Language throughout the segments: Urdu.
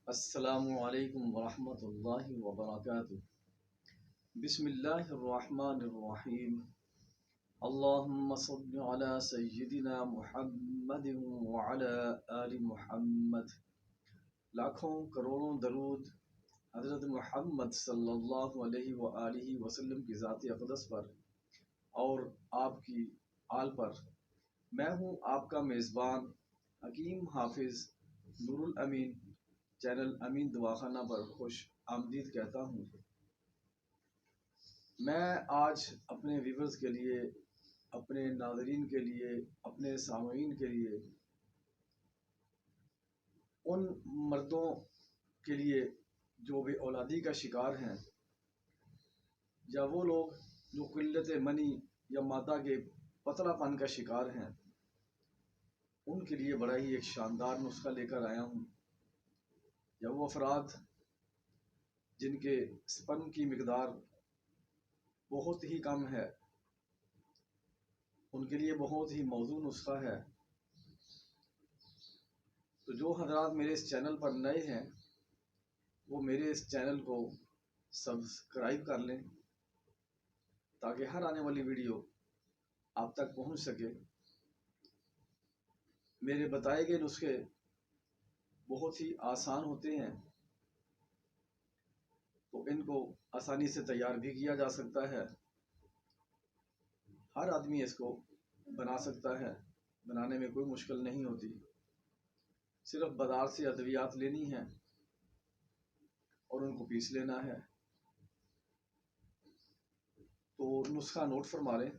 السلام علیکم ورحمۃ اللہ وبرکاتہ۔ بسم اللہ الرحمن الرحیم۔ اللہم صل علی سیدنا محمد وعلی آل محمد۔ لاکھوں کروڑوں درود حضرت محمد صلی اللہ علیہ وآلہ وسلم کی ذات اقدس پر اور آپ کی آل پر۔ میں ہوں آپ کا میزبان حکیم حافظ نور الامین، چینل امین دواخانہ پر خوش آمدید کہتا ہوں۔ میں آج اپنے ویورز کے لیے، اپنے ناظرین کے لیے، اپنے سامعین کے لیے، ان مردوں کے لیے جو بے اولادی کا شکار ہیں، یا وہ لوگ جو قلت منی یا مادہ کے پتلا پن کا شکار ہیں، ان کے لیے بڑا ہی ایک شاندار نسخہ لے کر آیا ہوں۔ یا وہ افراد جن کے سپرم کی مقدار بہت ہی کم ہے، ان کے لیے بہت ہی موزوں نسخہ ہے۔ تو جو حضرات میرے اس چینل پر نئے ہیں وہ میرے اس چینل کو سبسکرائب کر لیں تاکہ ہر آنے والی ویڈیو آپ تک پہنچ سکے۔ میرے بتائے گئے نسخے بہت ہی آسان ہوتے ہیں، تو ان کو آسانی سے تیار بھی کیا جا سکتا ہے۔ ہر آدمی اس کو بنا سکتا ہے، بنانے میں کوئی مشکل نہیں ہوتی۔ صرف بازار سے ادویات لینی ہیں اور ان کو پیس لینا ہے۔ تو نسخہ نوٹ فرما لیں۔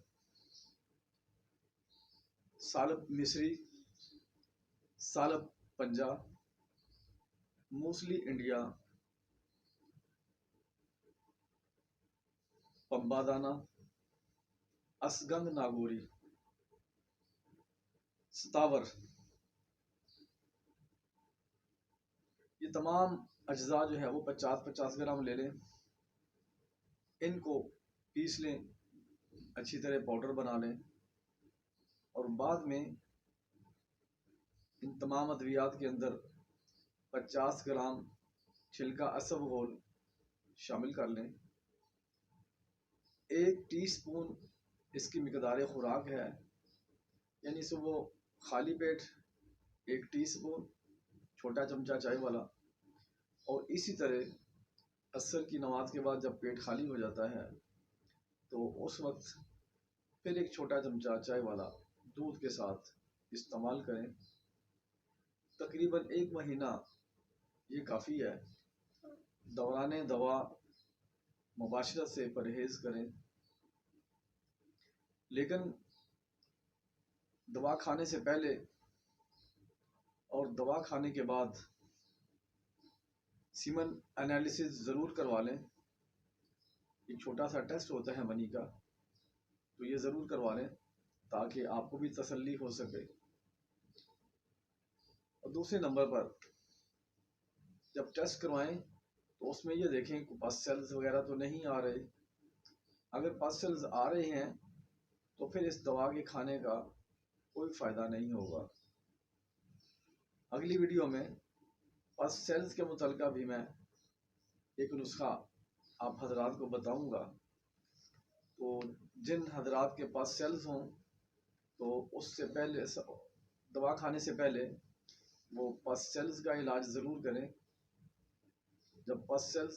سالب مصری، سالب پنجا، موسلی انڈیا، پمبا دانہ، اسگند ناگوری، ستاور، یہ تمام اجزاء جو ہے وہ 50-50 گرام لے لیں۔ ان کو پیس لیں، اچھی طرح پاؤڈر بنا لیں، اور بعد میں ان تمام ادویات کے اندر 50 گرام چھلکا اسبغول شامل کر لیں۔ 1 ٹی سپون اس کی مقدار خوراک ہے، یعنی صبح خالی پیٹ 1 ٹی سپون، چھوٹا چمچہ چائے والا، اور اسی طرح عصر کی نماز کے بعد جب پیٹ خالی ہو جاتا ہے تو اس وقت پھر 1 چھوٹا چمچہ چائے والا دودھ کے ساتھ استعمال کریں۔ تقریباً 1 مہینہ یہ کافی ہے۔ دوران دوا مباشرت سے پرہیز کریں، لیکن دوا کھانے سے پہلے اور دوا کھانے کے بعد سیمن انالیسز ضرور کروا لیں۔ ایک چھوٹا سا ٹیسٹ ہوتا ہے منی کا، تو یہ ضرور کروا لیں تاکہ آپ کو بھی تسلی ہو سکے۔ اور دوسرے نمبر پر جب ٹیسٹ کروائیں تو اس میں یہ دیکھیں کہ پس سیلز وغیرہ تو نہیں آ رہے۔ اگر پس سیلز آ رہے ہیں تو پھر اس دوا کے کھانے کا کوئی فائدہ نہیں ہوگا۔ اگلی ویڈیو میں پس سیلز کے متعلقہ بھی میں ایک نسخہ آپ حضرات کو بتاؤں گا۔ تو جن حضرات کے پاس سیلز ہوں تو اس سے پہلے دوا کھانے سے پہلے وہ پس سیلز کا علاج ضرور کریں۔ جب پس سیلز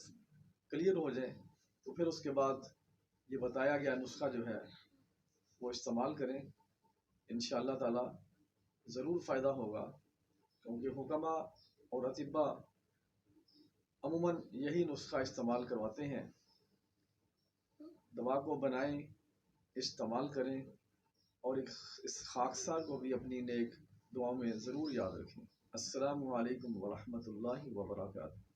کلیئر ہو جائیں تو پھر اس کے بعد یہ بتایا گیا نسخہ جو ہے وہ استعمال کریں۔ انشاءاللہ تعالی ضرور فائدہ ہوگا، کیونکہ حکماء اور اطباء عموماً یہی نسخہ استعمال کرواتے ہیں۔ دوا کو بنائیں، استعمال کریں، اور اس خاکسار کو بھی اپنی نیک دعاؤں میں ضرور یاد رکھیں۔ السلام علیکم ورحمۃ اللہ وبرکاتہ۔